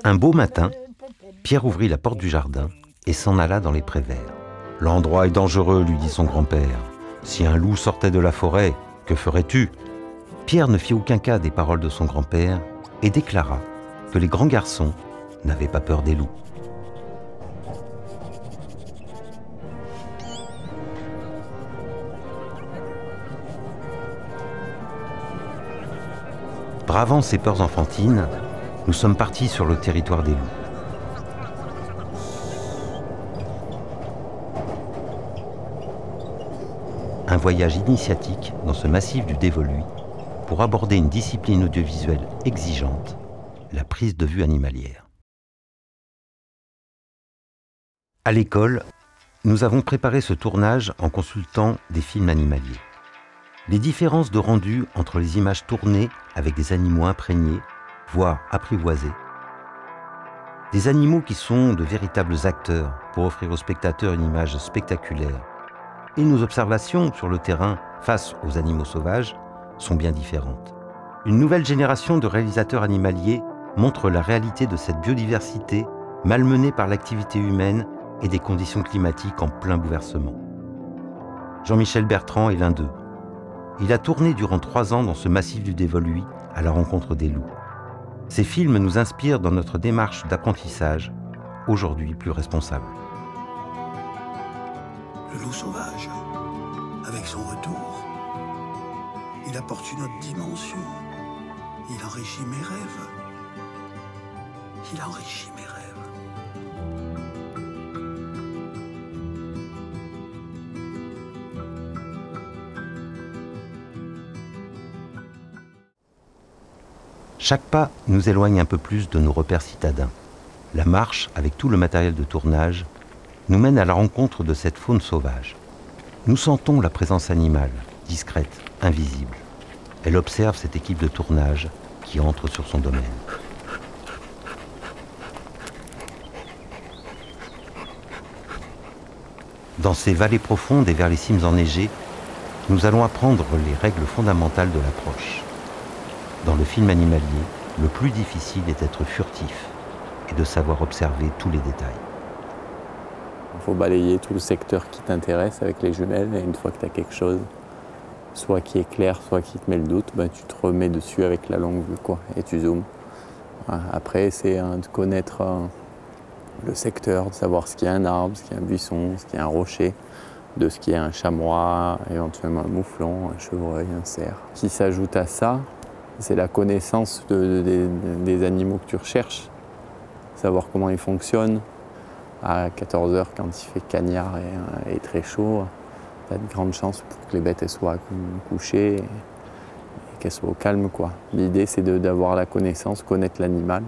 Un beau matin, Pierre ouvrit la porte du jardin et s'en alla dans les prés verts. « L'endroit est dangereux, lui dit son grand-père. Si un loup sortait de la forêt, que ferais-tu » Pierre ne fit aucun cas des paroles de son grand-père et déclara que les grands garçons n'avaient pas peur des loups. Bravant ses peurs enfantines, nous sommes partis sur le territoire des loups. Un voyage initiatique dans ce massif du Dévoluy pour aborder une discipline audiovisuelle exigeante, la prise de vue animalière. À l'école, nous avons préparé ce tournage en consultant des films animaliers. Les différences de rendu entre les images tournées avec des animaux imprégnés, voire apprivoisés, des animaux qui sont de véritables acteurs pour offrir aux spectateurs une image spectaculaire, et nos observations sur le terrain face aux animaux sauvages sont bien différentes. Une nouvelle génération de réalisateurs animaliers montre la réalité de cette biodiversité malmenée par l'activité humaine et des conditions climatiques en plein bouleversement. Jean-Michel Bertrand est l'un d'eux. Il a tourné durant 3 ans dans ce massif du Dévoluy à la rencontre des loups. Ces films nous inspirent dans notre démarche d'apprentissage, aujourd'hui plus responsable. Le loup sauvage, avec son retour, il apporte une autre dimension. Il enrichit mes rêves. Il enrichit mes rêves. Chaque pas nous éloigne un peu plus de nos repères citadins. La marche, avec tout le matériel de tournage, nous mène à la rencontre de cette faune sauvage. Nous sentons la présence animale, discrète, invisible. Elle observe cette équipe de tournage qui entre sur son domaine. Dans ces vallées profondes et vers les cimes enneigées, nous allons apprendre les règles fondamentales de l'approche. Dans le film animalier, le plus difficile est d'être furtif et de savoir observer tous les détails. Il faut balayer tout le secteur qui t'intéresse avec les jumelles, et une fois que tu as quelque chose, soit qui est clair, soit qui te met le doute, ben, tu te remets dessus avec la longue vue, quoi, et tu zoomes. Après, c'est de connaître le secteur, de savoir ce qu'il y a un arbre, ce qu'il y a un buisson, ce qu'il y a un rocher, de ce qu'il y a un chamois, éventuellement un mouflon, un chevreuil, un cerf. Qui s'ajoute à ça, c'est la connaissance des animaux que tu recherches, savoir comment ils fonctionnent. À 14 h, quand il fait cagnard et très chaud, tu as de grandes chances pour que les bêtes elles soient couchées et qu'elles soient au calme, quoi. L'idée, c'est d'avoir la connaissance, connaître l'animal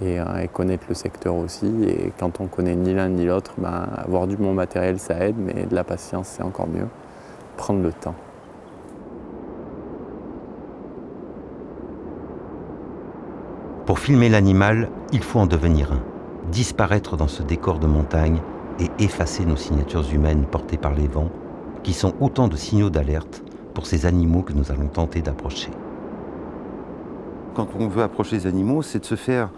et connaître le secteur aussi. Et quand on connaît ni l'un ni l'autre, ben, avoir du bon matériel, ça aide, mais de la patience, c'est encore mieux. Prendre le temps. Pour filmer l'animal, il faut en devenir un, disparaître dans ce décor de montagne et effacer nos signatures humaines portées par les vents, qui sont autant de signaux d'alerte pour ces animaux que nous allons tenter d'approcher. Quand on veut approcher les animaux, c'est de se faire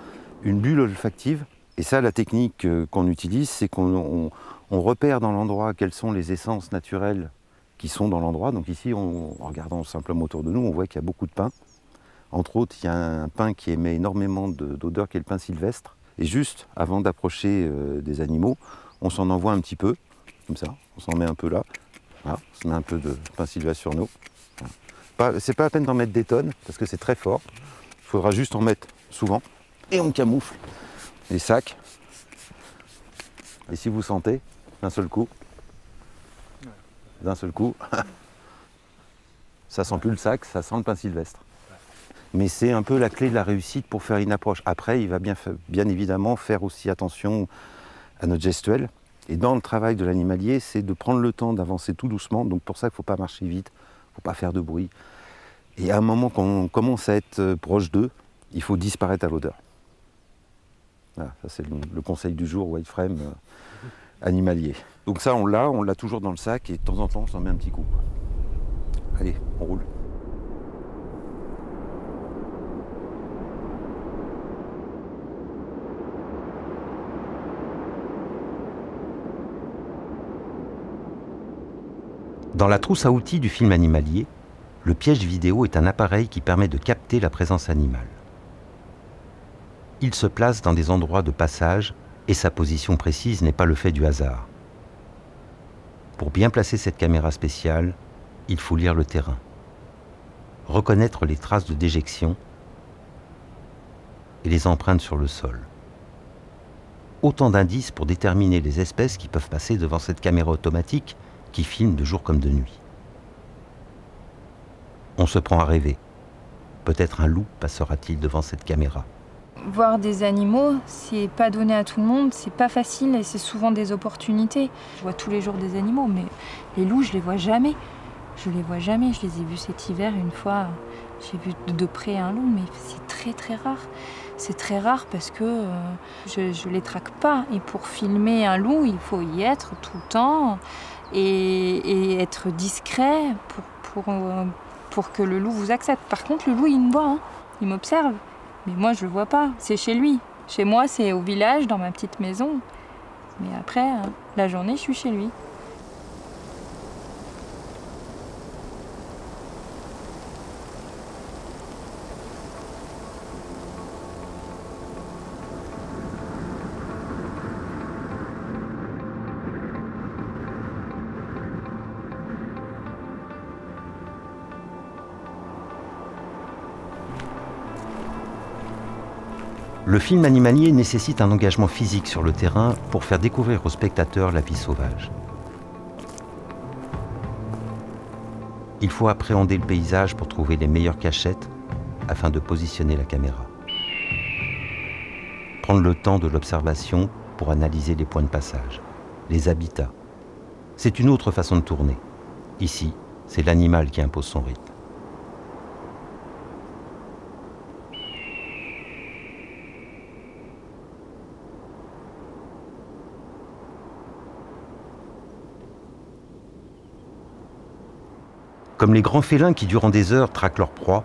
une bulle olfactive. Et ça, la technique qu'on utilise, c'est qu'on repère dans l'endroit quelles sont les essences naturelles qui sont dans l'endroit. Donc ici, en regardant simplement autour de nous, on voit qu'il y a beaucoup de pins. Entre autres, il y a un pin qui émet énormément d'odeur, qui est le pin sylvestre. Et juste avant d'approcher des animaux, on s'en envoie un petit peu, comme ça. On s'en met un peu là. Voilà, on se met un peu de pin sylvestre sur nous. Voilà. C'est pas la peine d'en mettre des tonnes, parce que c'est très fort. Il faudra juste en mettre souvent. Et on camoufle les sacs. Et si vous sentez, d'un seul coup, ça sent plus le sac, ça sent le pin sylvestre. Mais c'est un peu la clé de la réussite pour faire une approche. Après, il va bien évidemment faire aussi attention à notre gestuelle. Et dans le travail de l'animalier, c'est de prendre le temps d'avancer tout doucement. Donc pour ça, il ne faut pas marcher vite, il ne faut pas faire de bruit. Et à un moment, quand on commence à être proche d'eux, il faut disparaître à l'odeur. Voilà, ça c'est le conseil du jour, Whiteframe animalier. Donc ça, on l'a toujours dans le sac et de temps en temps, on s'en met un petit coup. Allez, on roule. Dans la trousse à outils du film animalier, le piège vidéo est un appareil qui permet de capter la présence animale. Il se place dans des endroits de passage et sa position précise n'est pas le fait du hasard. Pour bien placer cette caméra spéciale, il faut lire le terrain, reconnaître les traces de déjection et les empreintes sur le sol. Autant d'indices pour déterminer les espèces qui peuvent passer devant cette caméra automatique qui filme de jour comme de nuit. On se prend à rêver. Peut-être un loup passera-t-il devant cette caméra. Voir des animaux, c'est pas donné à tout le monde, c'est pas facile et c'est souvent des opportunités. Je vois tous les jours des animaux, mais les loups, je les vois jamais. Je les vois jamais. Je les ai vus cet hiver une fois. J'ai vu de près un loup, mais c'est très très rare. C'est très rare parce que je les traque pas. Et pour filmer un loup, il faut y être tout le temps et être discret pour que le loup vous accepte. Par contre, le loup, il me voit, hein. Il m'observe. Mais moi, je le vois pas. C'est chez lui. Chez moi, c'est au village, dans ma petite maison. Mais après, la journée, je suis chez lui. Le film animalier nécessite un engagement physique sur le terrain pour faire découvrir aux spectateurs la vie sauvage. Il faut appréhender le paysage pour trouver les meilleures cachettes afin de positionner la caméra. Prendre le temps de l'observation pour analyser les points de passage, les habitats. C'est une autre façon de tourner. Ici, c'est l'animal qui impose son rythme. Comme les grands félins qui, durant des heures, traquent leur proie,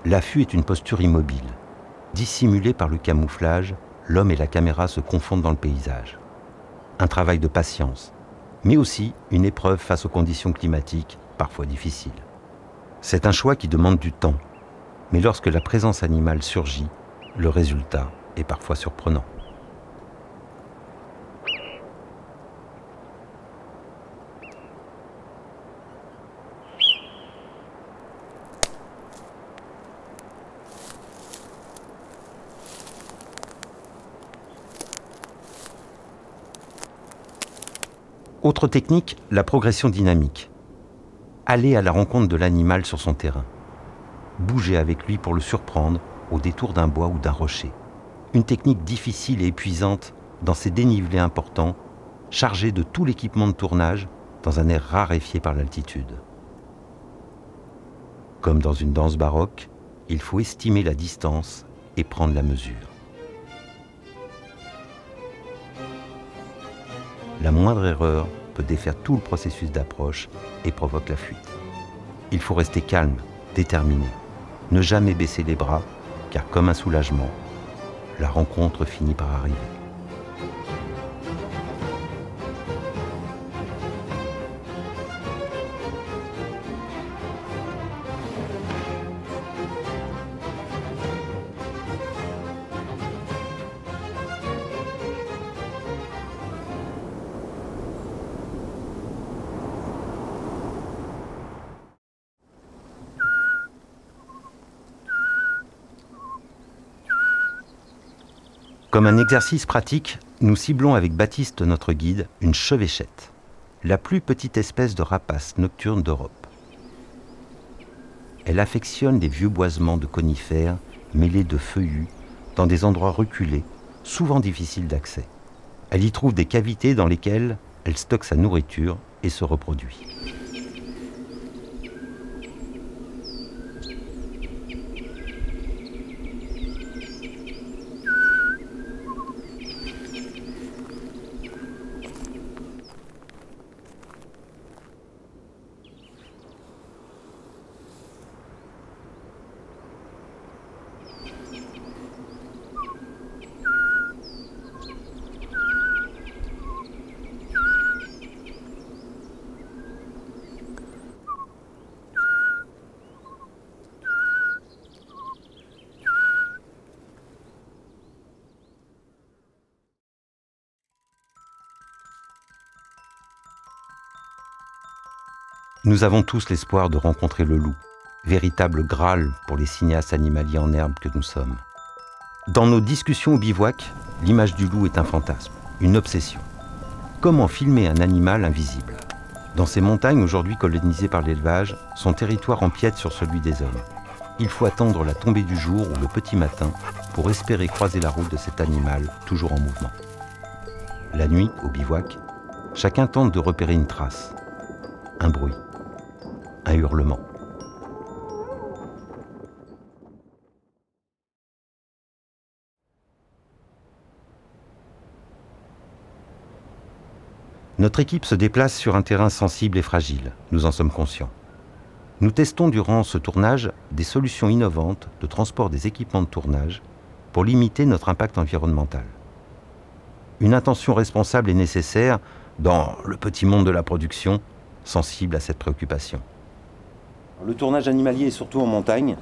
l'affût est une posture immobile. Dissimulée par le camouflage, l'homme et la caméra se confondent dans le paysage. Un travail de patience, mais aussi une épreuve face aux conditions climatiques, parfois difficiles. C'est un choix qui demande du temps, mais lorsque la présence animale surgit, le résultat est parfois surprenant. Autre technique, la progression dynamique. Aller à la rencontre de l'animal sur son terrain. Bouger avec lui pour le surprendre au détour d'un bois ou d'un rocher. Une technique difficile et épuisante dans ces dénivelés importants, chargés de tout l'équipement de tournage dans un air raréfié par l'altitude. Comme dans une danse baroque, il faut estimer la distance et prendre la mesure. La moindre erreur peut défaire tout le processus d'approche et provoque la fuite. Il faut rester calme, déterminé, ne jamais baisser les bras, car comme un soulagement, la rencontre finit par arriver. Comme un exercice pratique, nous ciblons avec Baptiste, notre guide, une chevêchette, la plus petite espèce de rapace nocturne d'Europe. Elle affectionne les vieux boisements de conifères mêlés de feuillus dans des endroits reculés, souvent difficiles d'accès. Elle y trouve des cavités dans lesquelles elle stocke sa nourriture et se reproduit. Nous avons tous l'espoir de rencontrer le loup, véritable Graal pour les cinéastes animaliers en herbe que nous sommes. Dans nos discussions au bivouac, l'image du loup est un fantasme, une obsession. Comment filmer un animal invisible ? Dans ces montagnes aujourd'hui colonisées par l'élevage, son territoire empiète sur celui des hommes. Il faut attendre la tombée du jour ou le petit matin pour espérer croiser la route de cet animal toujours en mouvement. La nuit, au bivouac, chacun tente de repérer une trace, un bruit, un hurlement. Notre équipe se déplace sur un terrain sensible et fragile, nous en sommes conscients. Nous testons durant ce tournage des solutions innovantes de transport des équipements de tournage pour limiter notre impact environnemental. Une intention responsable est nécessaire dans le petit monde de la production, sensible à cette préoccupation. Le tournage animalier est surtout en montagne.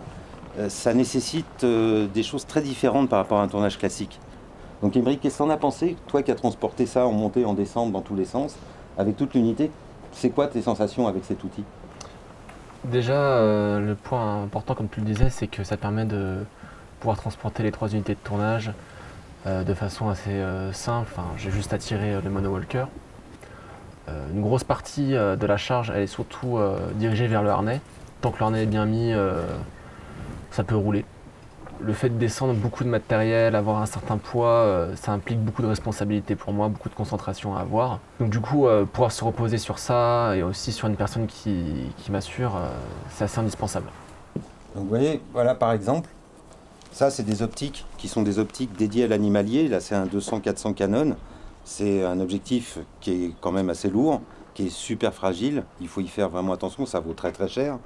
Ça nécessite des choses très différentes par rapport à un tournage classique. Donc Émeric, qu'est-ce que t'en as pensé, toi qui as transporté ça en montée, en descente, dans tous les sens, avec toute l'unité? C'est quoi tes sensations avec cet outil? Déjà, le point important, comme tu le disais, c'est que ça permet de pouvoir transporter les 3 unités de tournage de façon assez simple. Enfin, j'ai juste à tirer le monowalker. Une grosse partie de la charge, elle est surtout dirigée vers le harnais. Tant que le harnais est bien mis, ça peut rouler. Le fait de descendre beaucoup de matériel, avoir un certain poids, ça implique beaucoup de responsabilités pour moi, beaucoup de concentration à avoir. Donc du coup, pouvoir se reposer sur ça et aussi sur une personne qui m'assure, c'est assez indispensable. Donc vous voyez, voilà par exemple, ça c'est des optiques qui sont des optiques dédiées à l'animalier. Là c'est un 200-400 Canon. C'est un objectif qui est quand même assez lourd, qui est super fragile. Il faut y faire vraiment attention, ça vaut très très cher.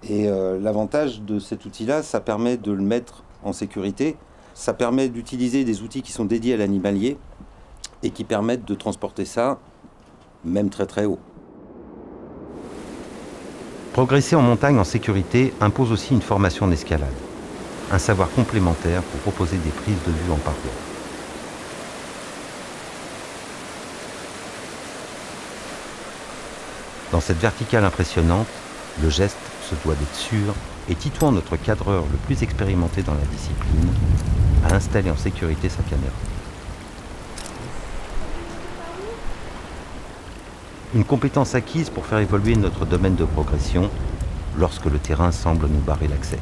Et l'avantage de cet outil-là, ça permet de le mettre en sécurité. Ça permet d'utiliser des outils qui sont dédiés à l'animalier et qui permettent de transporter ça, même très très haut. Progresser en montagne en sécurité impose aussi une formation en escalade, un savoir complémentaire pour proposer des prises de vue en parcours. Dans cette verticale impressionnante, le geste se doit d'être sûr et Titouan, notre cadreur le plus expérimenté dans la discipline, a installé en sécurité sa caméra. Une compétence acquise pour faire évoluer notre domaine de progression lorsque le terrain semble nous barrer l'accès.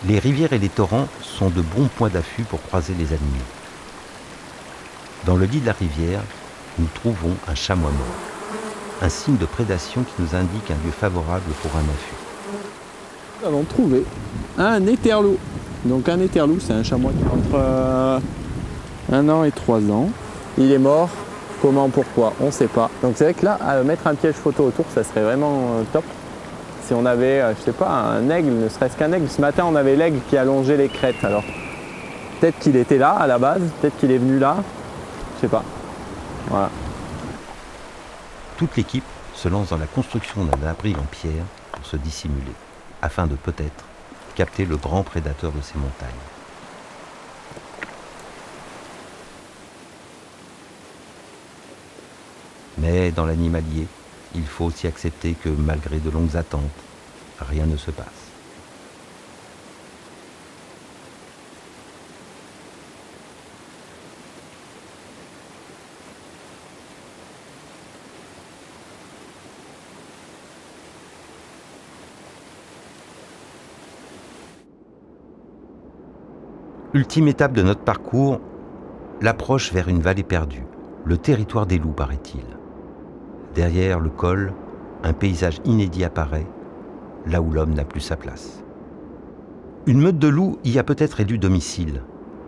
Les rivières et les torrents sont de bons points d'affût pour croiser les animaux. Dans le lit de la rivière, nous trouvons un chamois mort, un signe de prédation qui nous indique un lieu favorable pour un affût. Nous avons trouvé un éterloup. Donc un éterloup, c'est un chamois qui a entre 1 an et 3 ans. Il est mort. Comment, pourquoi, on ne sait pas. Donc c'est vrai que là, mettre un piège photo autour, ça serait vraiment top. Si on avait, je sais pas, un aigle, ne serait-ce qu'un aigle. Ce matin, on avait l'aigle qui allongeait les crêtes. Alors, peut-être qu'il était là à la base, peut-être qu'il est venu là. Je sais pas. Voilà. Toute l'équipe se lance dans la construction d'un abri en pierre pour se dissimuler, afin de peut-être capter le grand prédateur de ces montagnes. Mais dans l'animalier, il faut aussi accepter que malgré de longues attentes, rien ne se passe. Ultime étape de notre parcours, l'approche vers une vallée perdue, le territoire des loups paraît-il. Derrière le col, un paysage inédit apparaît, là où l'homme n'a plus sa place. Une meute de loups y a peut-être élu domicile,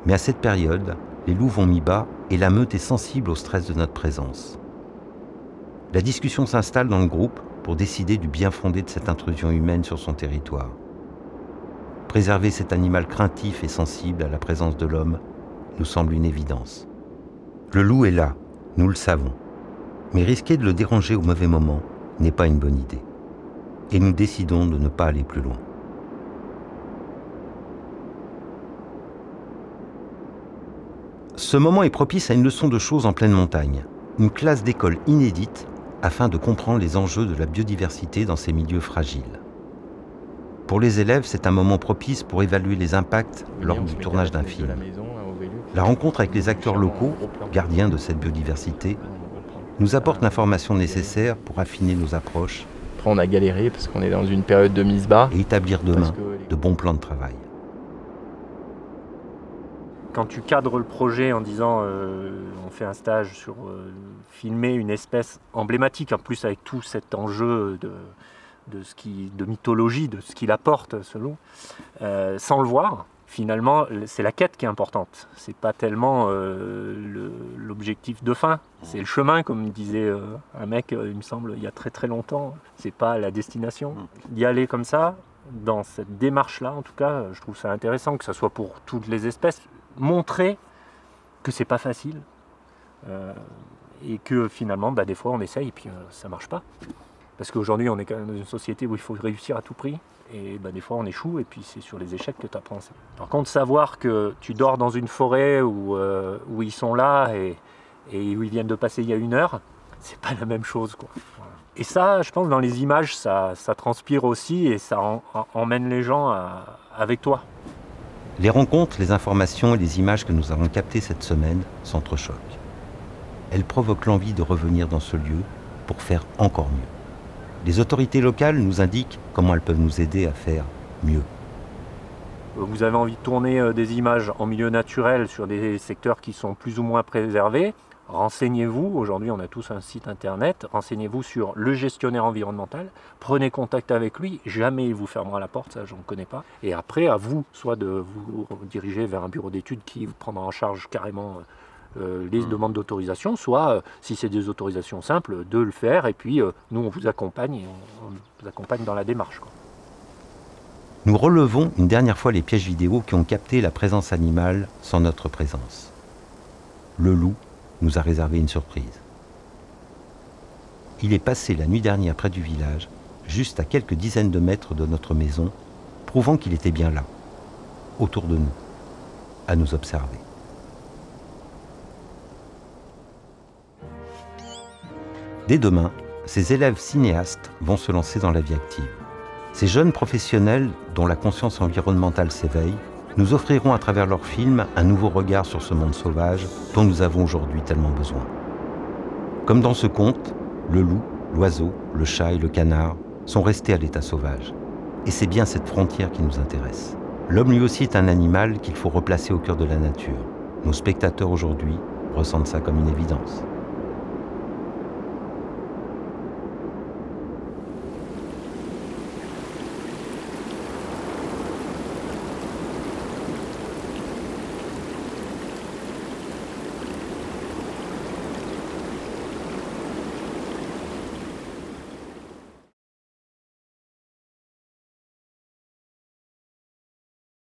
mais à cette période, les loups vont mi-bas et la meute est sensible au stress de notre présence. La discussion s'installe dans le groupe pour décider du bien fondé de cette intrusion humaine sur son territoire. Préserver cet animal craintif et sensible à la présence de l'homme nous semble une évidence. Le loup est là, Nous le savons. Mais risquer de le déranger au mauvais moment n'est pas une bonne idée. Et nous décidons de ne pas aller plus loin. Ce moment est propice à une leçon de choses en pleine montagne, une classe d'école inédite afin de comprendre les enjeux de la biodiversité dans ces milieux fragiles. Pour les élèves, c'est un moment propice pour évaluer les impacts lors du tournage d'un film. La rencontre avec les acteurs locaux, gardiens de cette biodiversité, nous apporte l'information nécessaire pour affiner nos approches. Après, on a galéré parce qu'on est dans une période de mise bas. Et établir demain de bons plans de travail. Quand tu cadres le projet en disant on fait un stage sur filmer une espèce emblématique, en plus avec tout cet enjeu de mythologie, de ce qu'il apporte ce loup, sans le voir, finalement c'est la quête qui est importante. C'est pas tellement l'objectif de fin, c'est le chemin, comme disait un mec, il me semble, il y a très très longtemps. C'est pas la destination. D'y aller comme ça, dans cette démarche-là, en tout cas, je trouve ça intéressant, que ce soit pour toutes les espèces. Montrer que c'est pas facile et que finalement des fois on essaye et puis ça marche pas, parce qu'aujourd'hui on est quand même dans une société où il faut réussir à tout prix et des fois on échoue et puis c'est sur les échecs que tu apprends. Par contre, savoir que tu dors dans une forêt où ils sont là et où ils viennent de passer il y a 1 heure, c'est pas la même chose, quoi. Voilà. Et ça, je pense, dans les images, ça transpire aussi et ça emmène les gens avec toi. Les rencontres, les informations et les images que nous avons captées cette semaine s'entrechoquent. Elles provoquent l'envie de revenir dans ce lieu pour faire encore mieux. Les autorités locales nous indiquent comment elles peuvent nous aider à faire mieux. Vous avez envie de tourner des images en milieu naturel sur des secteurs qui sont plus ou moins préservés, renseignez-vous. Aujourd'hui, on a tous un site internet. Renseignez-vous sur le gestionnaire environnemental. Prenez contact avec lui. Jamais il vous fermera la porte, ça, je ne connais pas. Et après, à vous, soit de vous diriger vers un bureau d'études qui vous prendra en charge carrément les demandes d'autorisation, soit, si c'est des autorisations simples, de le faire. Et puis, nous, on vous accompagne et on vous accompagne dans la démarche, quoi. Nous relevons une dernière fois les pièges vidéo qui ont capté la présence animale sans notre présence. Le loup nous a réservé une surprise. Il est passé la nuit dernière près du village, juste à quelques dizaines de mètres de notre maison, prouvant qu'il était bien là, autour de nous, à nous observer. Dès demain, ces élèves cinéastes vont se lancer dans la vie active. Ces jeunes professionnels, dont la conscience environnementale s'éveille, nous offriront à travers leurs films un nouveau regard sur ce monde sauvage dont nous avons aujourd'hui tellement besoin. Comme dans ce conte, le loup, l'oiseau, le chat et le canard sont restés à l'état sauvage. Et c'est bien cette frontière qui nous intéresse. L'homme lui aussi est un animal qu'il faut replacer au cœur de la nature. Nos spectateurs aujourd'hui ressentent ça comme une évidence.